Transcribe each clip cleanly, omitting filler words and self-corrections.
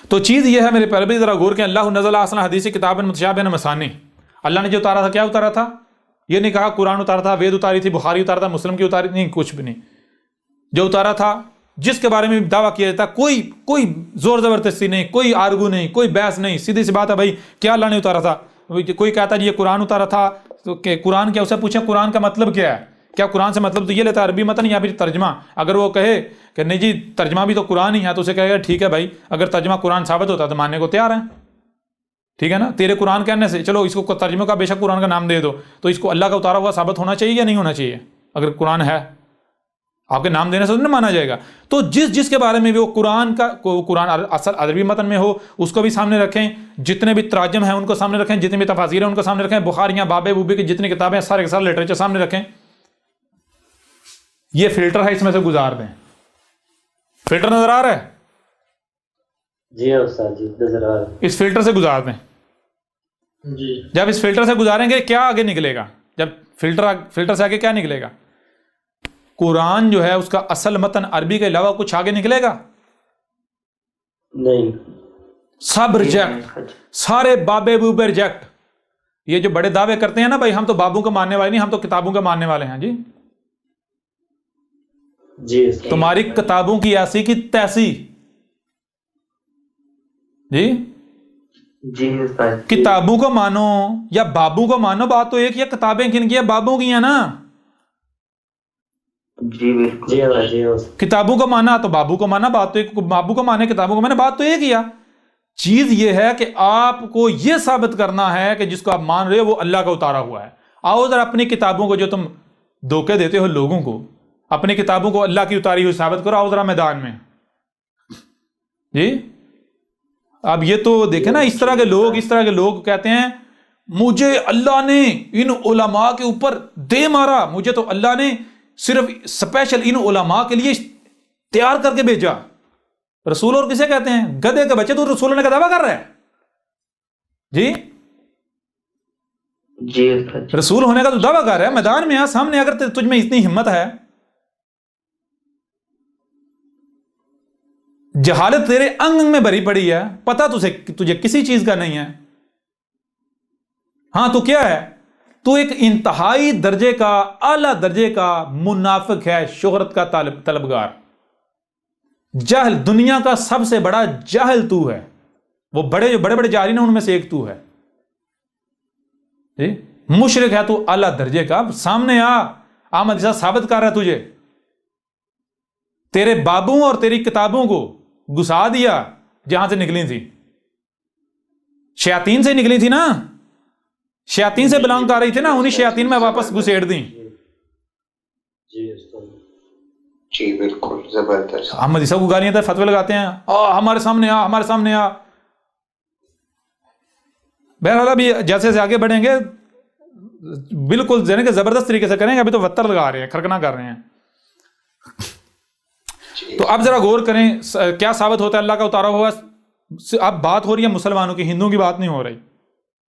تو چیز یہ ہے میرے پیارے بھی ذرا غور کہ اللہ نزل احسن حدیث کتابا متشابہا مثانی، اللہ نے جو اتارا تھا کیا اتارا تھا؟ یہ نہیں کہا قرآن اتارا تھا، وید اتاری تھی، بخاری اتارا تھا، مسلم کی اتاری نہیں، کچھ بھی نہیں. جو اتارا تھا جس کے بارے میں دعویٰ کیا جاتا کوئی زور زبردستی نہیں، کوئی آرگو نہیں، کوئی بحث نہیں، سیدھی سی بات ہے بھائی کیا اللہ نے اتارا تھا. کوئی کہتا ہے یہ قرآن اتارا تھا تو کہ قرآن کیا، اسے پوچھیں قرآن کا مطلب کیا ہے، کیا قرآن سے مطلب تو یہ لیتا ہے عربی متن یا پھر ترجمہ؟ اگر وہ کہے کہ نہیں جی ترجمہ بھی تو قرآن ہی ہے تو اسے کہے گا ٹھیک ہے بھائی اگر ترجمہ قرآن ثابت ہوتا تو ماننے کو تیار ہیں، ٹھیک ہے نا. تیرے قرآن کہنے سے چلو اس کو ترجمے کا بے شک قرآن کا نام دے دو، تو اس کو اللہ کا اتارا ہوا ثابت ہونا چاہیے یا نہیں ہونا چاہیے؟ اگر قرآن ہے آپ کے نام دینے سے نہیں مانا جائے گا. تو جس کے بارے میں بھی وہ قرآن اصل عربی متن میں ہو اس کو بھی سامنے رکھیں، جتنے بھی تراجم ہیں ان کو سامنے رکھیں، جتنے بھی تفاسیر ہیں ان کو سامنے رکھیں، بخاریاں بابے بوبے کی جتنی کتابیں ہیں سارے کے سارے لٹریچر سامنے رکھیں. یہ فلٹر ہے، اس میں سے گزار دیں. فلٹر نظر آ رہا ہے؟ جی استاد جی نظر آ رہا ہے. اس فلٹر سے گزار دیں. جی جب اس فلٹر سے گزاریں گے کیا آگے نکلے گا؟ جب فلٹر سے آگے کیا نکلے گا؟ قرآن جو ہے اس کا اصل متن عربی کے علاوہ کچھ آگے نکلے گا نہیں، سب ریجیکٹ، سارے بابے بوبے ریجیکٹ. یہ جو بڑے دعوے کرتے ہیں نا بھائی ہم تو بابوں کو ماننے والے نہیں، ہم تو کتابوں کا ماننے والے ہیں. جی جی تمہاری کتابوں کی ایسی کی تیسی. جی جی استاد کتابوں کو مانو یا بابوں کو مانو، بات تو ایک ہی ہے. کتابیں کن کی ہیں؟ بابوں کی ہیں نا. جی بالکل جی کتابوں کو مانا تو بابو کو مانا، بات تو ایک. بابو کو مانے کتابوں کو مانا، بات تو ایک ہی ہے. چیز یہ ہے کہ آپ کو یہ ثابت کرنا ہے کہ جس کو آپ مان رہے ہو وہ اللہ کا اتارا ہوا ہے. آؤ ذرا اپنی کتابوں کو جو تم دھوکے دیتے ہو لوگوں کو، اپنی کتابوں کو اللہ کی اتاری ہوئی ثابت کرو. آؤ ذرا میدان میں. جی اب یہ تو دیکھیں نا اس طرح کے لوگ کہتے ہیں مجھے اللہ نے ان علماء کے اوپر دے مارا، مجھے تو اللہ نے صرف اسپیشل ان علماء کے لیے تیار کر کے بھیجا. رسول اور کسے کہتے ہیں؟ گدھے کے بچے. تو رسول ہونے کا دعویٰ کر رہے ہیں. جی جی رسول ہونے کا تو دعویٰ کر رہا ہے. میدان میں آ سامنے، اگر تجھ میں اتنی ہمت ہے. جہالت تیرے انگ انگ میں بھری پڑی ہے، پتہ تجھے کسی چیز کا نہیں ہے. ہاں تو کیا ہے؟ تو ایک انتہائی درجے کا، اعلیٰ درجے کا منافق ہے، شہرت کا طلبگار، جاہل، دنیا کا سب سے بڑا جاہل تو ہے. وہ جو بڑے بڑے جاہلین ہیں ان میں سے ایک تو ہے. جی مشرک ہے تو اعلیٰ درجے کا. سامنے آ، احمد عیسیٰ ثابت کر رہا ہے تجھے. تیرے بابوں اور تیری کتابوں کو گھسا دیا جہاں سے نکلی تھی، شیاطین سے نکلی تھی نا، شیاطین سے بلانگ کر رہی تھی نا، انہی شیاطین میں واپس گھسیڑ دیں. جی بالکل زبردست. احمد عیسیٰ کو گالیاں تھے، فتوے لگاتے ہیں ہمارے سامنے آ، ہمارے سامنے آ. بہرحال ابھی جیسے جیسے آگے بڑھیں گے بالکل کہ زبردست طریقے سے کریں گے. ابھی تو وتر لگا رہے ہیں، کھرکنا کر رہے ہیں. تو اب ذرا غور کریں کیا ثابت ہوتا ہے اللہ کا اتارا ہوا. اب بات ہو رہی ہے مسلمانوں کی، ہندوؤں کی بات نہیں ہو رہی،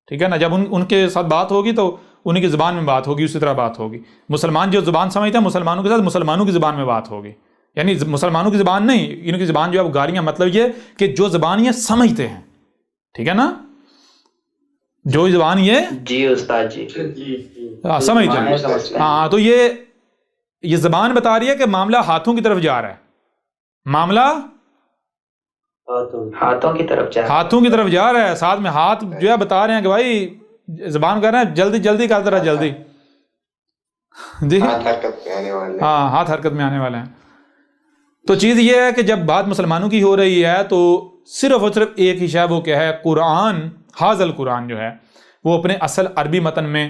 ٹھیک ہے نا. جب ان کے ساتھ بات ہوگی تو انہیں کی زبان میں بات ہوگی، اسی طرح بات ہوگی. مسلمان جو زبان سمجھتے ہیں مسلمانوں کے ساتھ مسلمانوں کی زبان میں بات ہوگی. یعنی مسلمانوں کی زبان نہیں، ان کی زبان جو ہے وہ گالیاں، مطلب یہ کہ جو زبان یہ سمجھتے ہیں، ٹھیک ہے نا، جو زبان یہ جی استاد جی سمجھتے ہیں. ہاں تو یہ زبان بتا رہی ہے کہ معاملہ ہاتھوں کی طرف جا رہا ہے. معاملہ ہاتھوں کی طرف جا رہا ہے. ساتھ میں ہاتھ جو ہے بتا رہے ہیں کہ بھائی زبان کر رہے ہیں جلدی جلدی کر طرح جلدی. جی ہاتھ حرکت میں آنے والے. ہاں ہاتھ حرکت میں آنے والے ہیں. تو چیز یہ ہے کہ جب بات مسلمانوں کی ہو رہی ہے تو صرف اور صرف ایک ہی شے، وہ کیا ہے؟ قرآن. حاضر القرآن جو ہے وہ اپنے اصل عربی متن میں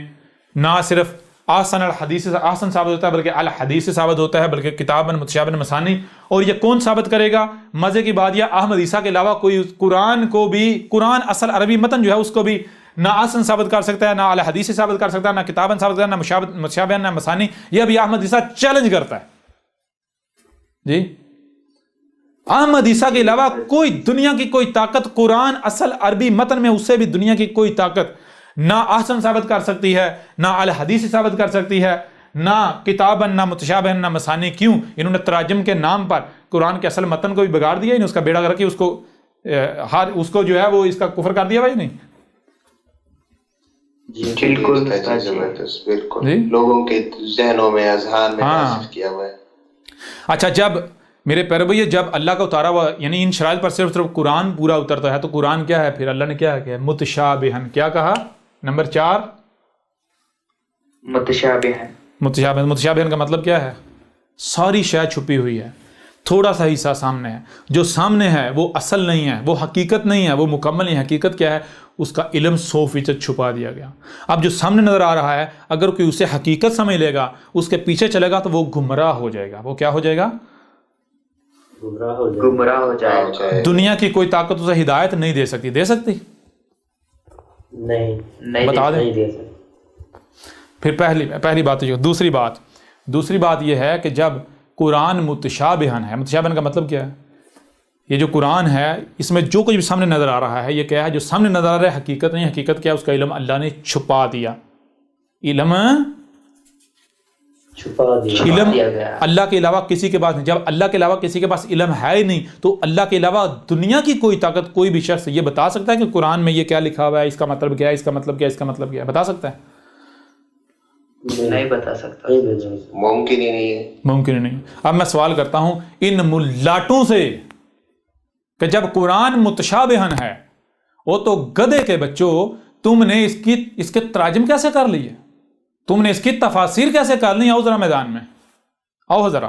نہ صرف احسن الحدیث احسن ثابت ہوتا ہے بلکہ الحدیث سے ثابت ہوتا ہے، بلکہ کتاباً متشابہاً مثانی. اور یہ کون ثابت کرے گا؟ مزے کی بات یہ احمد عیسیٰ کے علاوہ کوئی قرآن اصل عربی متن جو ہے اس کو بھی نہ احسن ثابت کر سکتا ہے، نہ الحدیث سے ثابت کر سکتا ہے، نہ کتاباً ثابت کرتا ہے، نہ متشابہاً نہ مثانی. یہ ابھی احمد عیسیٰ چیلنج کرتا ہے. جی احمد عیسیٰ کے علاوہ کوئی دنیا کی کوئی طاقت قرآن اصل عربی متن میں، اس سے بھی دنیا کی کوئی طاقت نہ احسن ثابت کر سکتی ہے، نہ الحدیث ثابت کر سکتی ہے، نہ کتاباً نہ متشابہاً نہ مثانی. کیوں؟ انہوں نے تراجم کے نام پر قرآن کے اصل متن کو بھی بگاڑ دیا، اس کا بیڑا کر کے اس کو ہر اس کو جو ہے وہ اس کا کفر کر دیا بھائی نہیں؟ بالکل زبردست، بالکل جی لوگوں کے ذہنوں میں اذہان میں ہاں۔ نازل کیا ہوا ہے۔ اچھا، جب میرے پیارے بھائی جب اللہ کا اتارا ہوا یعنی ان شرائط پر صرف قرآن پورا اترتا ہے تو قرآن کیا ہے پھر؟ اللہ نے کیا کہا؟ متشابہن، کیا کہا؟ نمبر 4 متشابہن۔ متشابہن کا مطلب کیا ہے؟ ساری شے چھپی ہوئی ہے، تھوڑا سا حصہ سامنے ہے، جو سامنے ہے وہ اصل نہیں ہے، وہ حقیقت نہیں ہے، وہ مکمل نہیں ہے۔ حقیقت کیا ہے؟ اس کا علم 100% چھپا دیا گیا۔ اب جو سامنے نظر آ رہا ہے اگر کوئی اسے حقیقت سمجھ لے گا، اس کے پیچھے چلے گا تو وہ گمراہ ہو جائے گا۔ وہ کیا ہو جائے گا؟ گمراہ ہو جائے گا۔ دنیا کی کوئی طاقت اسے ہدایت نہیں دے سکتی، دے سکتی؟ نہیں بتا دیں۔ نہیں دے سکتے۔ پھر پہلی بات یہ۔ دوسری بات یہ ہے کہ جب قرآن متشابہن ہے، متشابہن کا مطلب کیا ہے؟ یہ جو قرآن ہے اس میں جو کچھ بھی سامنے نظر آ رہا ہے یہ کیا ہے؟ جو سامنے نظر آ رہا ہے حقیقت نہیں، حقیقت کیا ہے؟ اس کا علم اللہ نے چھپا دیا۔ علم چھپا دیا گیا۔ اللہ کے علاوہ کسی کے پاس نہیں۔ جب اللہ کے علاوہ کسی کے پاس علم ہے ہی نہیں تو اللہ کے علاوہ دنیا کی کوئی طاقت، کوئی بھی شخص یہ بتا سکتا ہے کہ قرآن میں یہ کیا لکھا ہوا ہے، اس کا مطلب کیا ہے، اس کا مطلب کیا ہے، اس کا مطلب کیا ہے؟ بتا سکتا ہے؟ نہیں بتا سکتا۔ ممکن ہی نہیں ہے۔ ممکن ہی نہیں۔ اب میں سوال کرتا ہوں ان ملاٹوں سے کہ جب قرآن متشابہن ہے، وہ تو گدھے کے بچوں، تم نے اس کے تراجم کیسے کر لیے؟ تم نے اس کی تفاسیر کیسے کر لی؟ آؤ ذرا میدان میں، آؤ ذرا۔